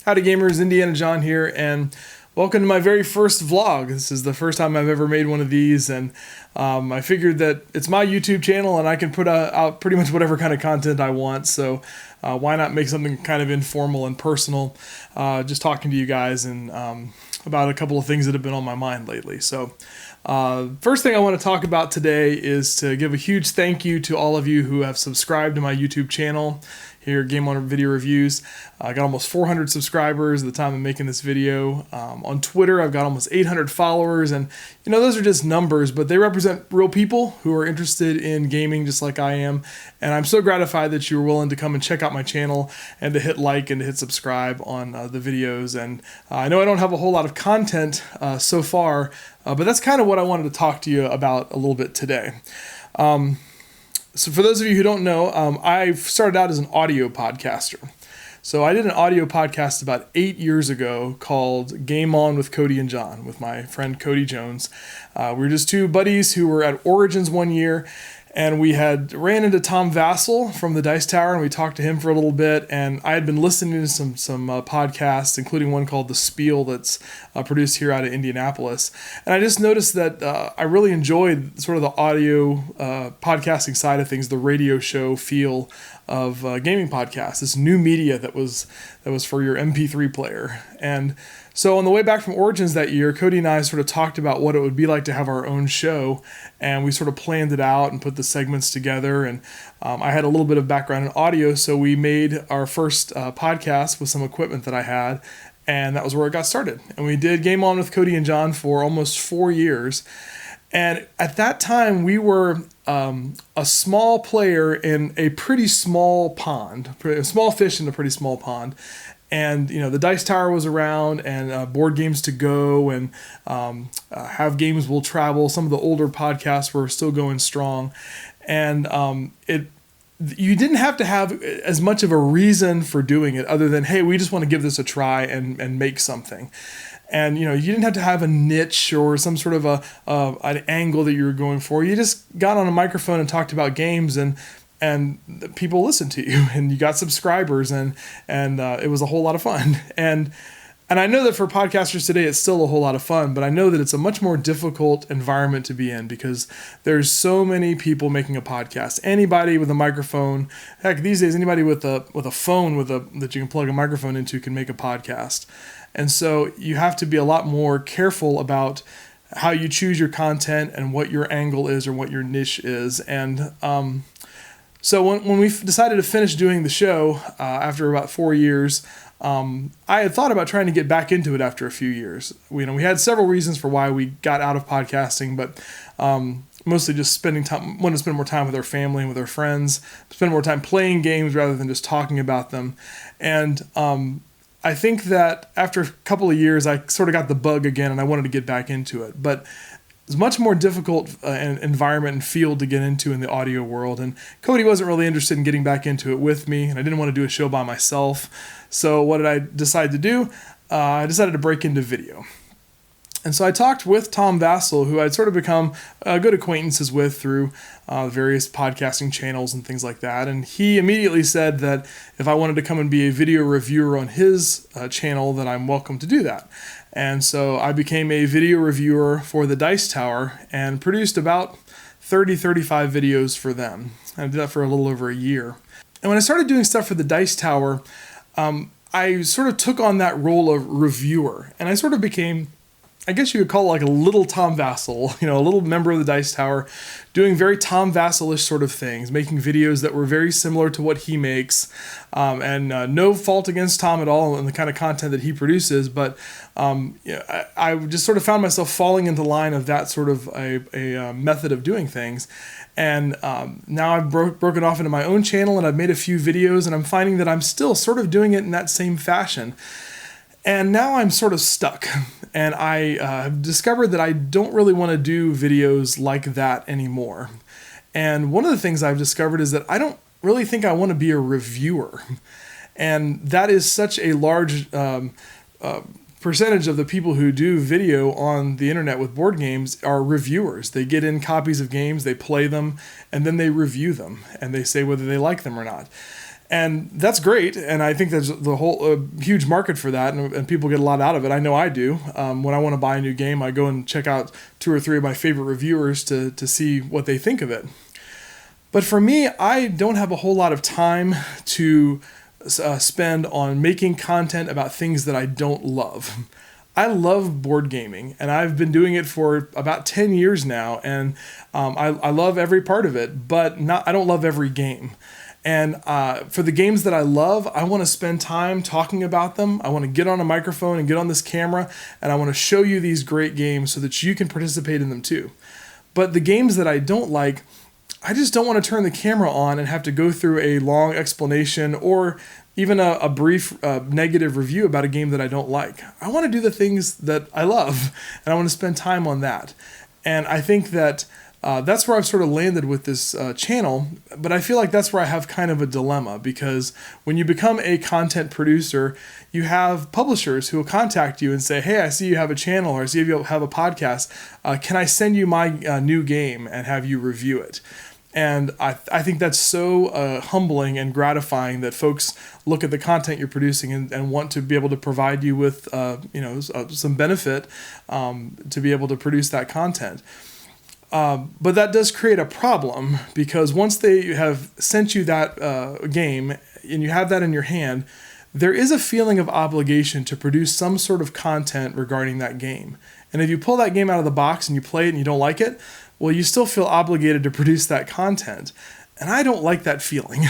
Howdy gamers, Indiana John here, and welcome to my very first vlog. This is the first time I've ever made one of these, and I figured that it's my YouTube channel and I can put out pretty much whatever kind of content I want, so why not make something kind of informal and personal, just talking to you guys and about a couple of things that have been on my mind lately. So first thing I want to talk about today is to give a huge thank you to all of you who have subscribed to my YouTube channel here, Game On Video Reviews. I got almost 400 subscribers at the time of making this video. On Twitter, I've got almost 800 followers, and you know, those are just numbers, but they represent real people who are interested in gaming just like I am, and I'm so gratified that you were willing to come and check out my channel and to hit like and to hit subscribe on the videos. And I know I don't have a whole lot of content so far, but that's kind of what I wanted to talk to you about a little bit today. So for those of you who don't know, I started out as an audio podcaster. So I did an audio podcast about 8 years ago called Game On with Cody and John with my friend Cody Jones. We were just two buddies who were at Origins one year, and we had ran into Tom Vassell from the Dice Tower, and we talked to him for a little bit, and I had been listening to some podcasts, including one called The Spiel that's produced here out of Indianapolis, and I just noticed that I really enjoyed sort of the audio podcasting side of things, the radio show feel of gaming podcasts, this new media that was for your MP3 player. And so on the way back from Origins that year, Cody and I sort of talked about what it would be like to have our own show, and we sort of planned it out and put the segments together. And I had a little bit of background in audio, so we made our first podcast with some equipment that I had, and that was where it got started. And we did Game On with Cody and John for almost 4 years. And at that time, we were a small player in a pretty small pond, a small fish in a pretty small pond. And, you know, the Dice Tower was around, and Board Games to Go, and Have Games Will Travel. Some of the older podcasts were still going strong. And you didn't have to have as much of a reason for doing it other than, hey, we just want to give this a try and make something. And, you know, you didn't have to have a niche or some sort of an angle that you were going for. You just got on a microphone and talked about games, and people listened to you, and you got subscribers, and it was a whole lot of fun. And I know that for podcasters today, it's still a whole lot of fun, but I know that it's a much more difficult environment to be in because there's so many people making a podcast. Anybody with a microphone, heck, these days, anybody with a phone that you can plug a microphone into can make a podcast. And so you have to be a lot more careful about how you choose your content and what your angle is or what your niche is. And so when we decided to finish doing the show after about 4 years, I had thought about trying to get back into it after a few years. We had several reasons for why we got out of podcasting, but mostly just wanted to spend more time with our family and with our friends, spend more time playing games rather than just talking about them. And I think that after a couple of years, I sort of got the bug again, and I wanted to get back into it. But it's a much more difficult environment and field to get into in the audio world, and Cody wasn't really interested in getting back into it with me, and I didn't want to do a show by myself. So what did I decide to do? I decided to break into video. And so I talked with Tom Vassell, who I'd sort of become good acquaintances with through various podcasting channels and things like that. And he immediately said that if I wanted to come and be a video reviewer on his channel, then I'm welcome to do that. And so I became a video reviewer for the Dice Tower and produced about 35 videos for them. I did that for a little over a year. And when I started doing stuff for the Dice Tower, I sort of took on that role of reviewer. And I sort of became, I guess you could call it like a little Tom Vassell, a little member of the Dice Tower, doing very Tom Vassell-ish sort of things, making videos that were very similar to what he makes, and no fault against Tom at all and the kind of content that he produces, but I just sort of found myself falling into line of that sort of a method of doing things. And now I've broken off into my own channel, and I've made a few videos, and I'm finding that I'm still sort of doing it in that same fashion. And now I'm sort of stuck, and I have discovered that I don't really want to do videos like that anymore. And one of the things I've discovered is that I don't really think I want to be a reviewer. And that is such a large percentage of the people who do video on the internet with board games are reviewers. They get in copies of games, they play them, and then they review them, and they say whether they like them or not. And that's great, and I think there's the whole huge market for that, and people get a lot out of it. I know I do. When I want to buy a new game, I go and check out 2 or 3 of my favorite reviewers to see what they think of it. But for me, I don't have a whole lot of time to spend on making content about things that I don't love. I love board gaming, and I've been doing it for about 10 years now, and I love every part of it, but I don't love every game. And for the games that I love, I want to spend time talking about them. I want to get on a microphone and get on this camera, and I want to show you these great games so that you can participate in them too. But the games that I don't like, I just don't want to turn the camera on and have to go through a long explanation or even a brief negative review about a game that I don't like. I want to do the things that I love, and I want to spend time on that. And I think that that's where I've sort of landed with this channel, but I feel like that's where I have kind of a dilemma, because when you become a content producer, you have publishers who will contact you and say, hey, I see you have a channel, or I see you have a podcast. Can I send you my new game and have you review it? And I think that's so humbling and gratifying that folks look at the content you're producing and want to be able to provide you with some benefit to be able to produce that content. But that does create a problem, because once they have sent you that game and you have that in your hand, there is a feeling of obligation to produce some sort of content regarding that game. And if you pull that game out of the box and you play it and you don't like it, well, you still feel obligated to produce that content. And I don't like that feeling.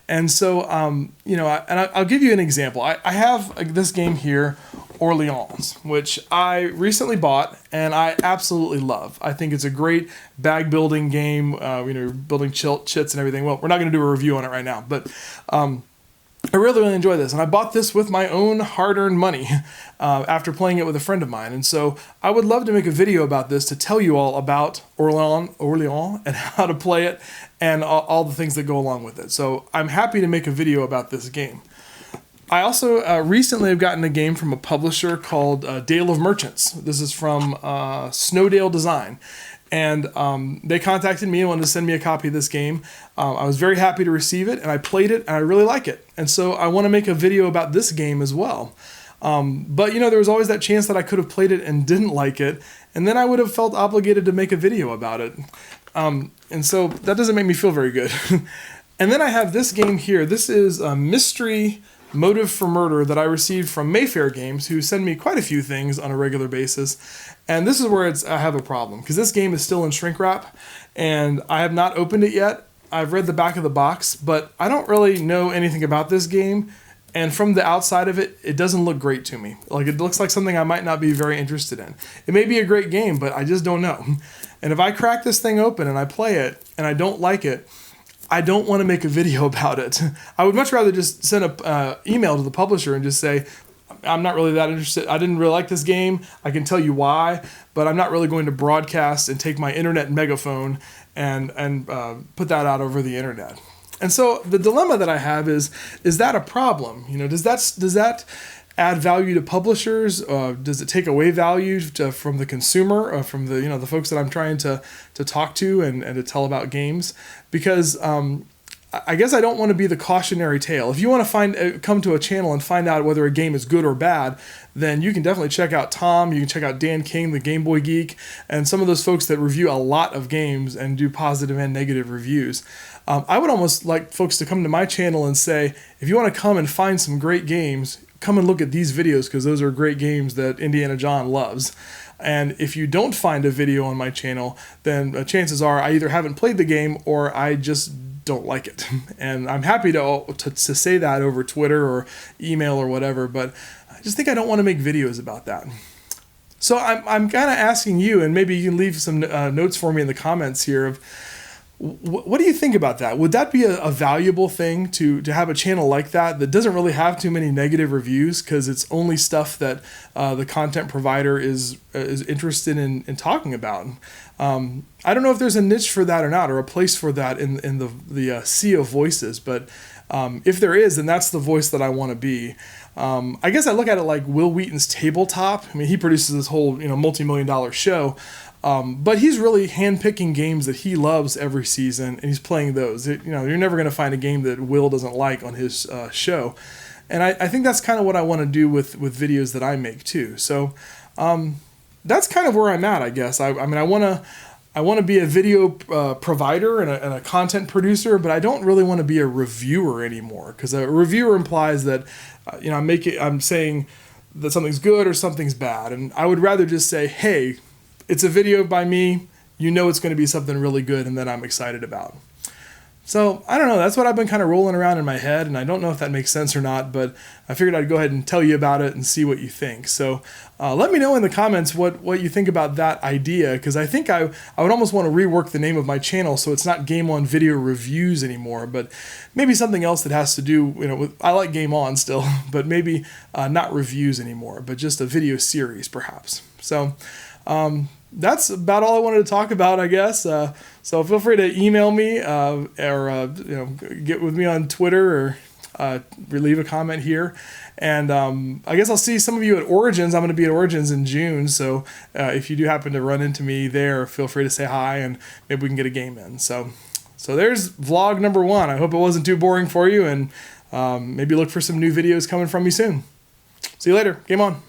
And so, I'll give you an example. I have this game here, Orleans, which I recently bought and I absolutely love. I think it's a great bag building game, building chits and everything. Well, we're not going to do a review on it right now, but I really, really enjoy this. And I bought this with my own hard-earned money after playing it with a friend of mine. And so I would love to make a video about this to tell you all about Orleans and how to play it and all the things that go along with it. So I'm happy to make a video about this game. I also recently have gotten a game from a publisher called Dale of Merchants. This is from Snowdale Design. And they contacted me and wanted to send me a copy of this game. I was very happy to receive it, and I played it, and I really like it. And so I want to make a video about this game as well. But there was always that chance that I could have played it and didn't like it, and then I would have felt obligated to make a video about it. And so that doesn't make me feel very good. And then I have this game here. This is a mystery Motive for Murder that I received from Mayfair Games, who send me quite a few things on a regular basis. And this is where I have a problem, because this game is still in shrink wrap, and I have not opened it yet. I've read the back of the box, but I don't really know anything about this game, and from the outside of it, it doesn't look great to me. Like, it looks like something I might not be very interested in. It may be a great game, but I just don't know. And if I crack this thing open and I play it, and I don't like it, I don't want to make a video about it. I would much rather just send an email to the publisher and just say, I'm not really that interested. I didn't really like this game. I can tell you why, but I'm not really going to broadcast and take my internet megaphone and put that out over the internet. And so the dilemma that I have is that a problem? Does that add value to publishers? Does it take away value from the consumer, from the folks that I'm trying to talk to and to tell about games? Because I guess I don't want to be the cautionary tale. If you want to come to a channel and find out whether a game is good or bad, then you can definitely check out Tom. You can check out Dan King, the Game Boy Geek, and some of those folks that review a lot of games and do positive and negative reviews. I would almost like folks to come to my channel and say, if you want to come and find some great games, come and look at these videos, because those are great games that Indiana John loves. And if you don't find a video on my channel, then chances are I either haven't played the game or I just don't like it. And I'm happy to say that over Twitter or email or whatever, but I just think I don't want to make videos about that. So I'm kind of asking you, and maybe you can leave some notes for me in the comments here, of what do you think about that? Would that be a valuable thing to have a channel like that doesn't really have too many negative reviews, because it's only stuff that the content provider is interested in talking about? I don't know if there's a niche for that or not, or a place for that in the sea of voices, but if there is, then that's the voice that I want to be. I guess I look at it like Will Wheaton's Tabletop. I mean, he produces this whole multi-million-dollar show. But he's really handpicking games that he loves every season, and he's playing those. You're never going to find a game that Will doesn't like on his show. And I think that's kind of what I want to do with videos that I make too. So that's kind of where I'm at, I guess. I mean, I want to be a video provider and a content producer, but I don't really want to be a reviewer anymore, because a reviewer implies that I'm saying that something's good or something's bad, and I would rather just say, hey, it's a video by me, it's going to be something really good and that I'm excited about. So I don't know, that's what I've been kind of rolling around in my head, and I don't know if that makes sense or not, but I figured I'd go ahead and tell you about it and see what you think. So let me know in the comments what you think about that idea, because I think I would almost want to rework the name of my channel so it's not Game On Video Reviews anymore, but maybe something else that has to do, with, I like Game On still, but maybe not reviews anymore, but just a video series perhaps. So that's about all I wanted to talk about, I guess. So feel free to email me or get with me on Twitter or leave a comment here. And I guess I'll see some of you at Origins. I'm going to be at Origins in June. So if you do happen to run into me there, feel free to say hi and maybe we can get a game in. So there's vlog number 1. I hope it wasn't too boring for you, and maybe look for some new videos coming from me soon. See you later. Game on.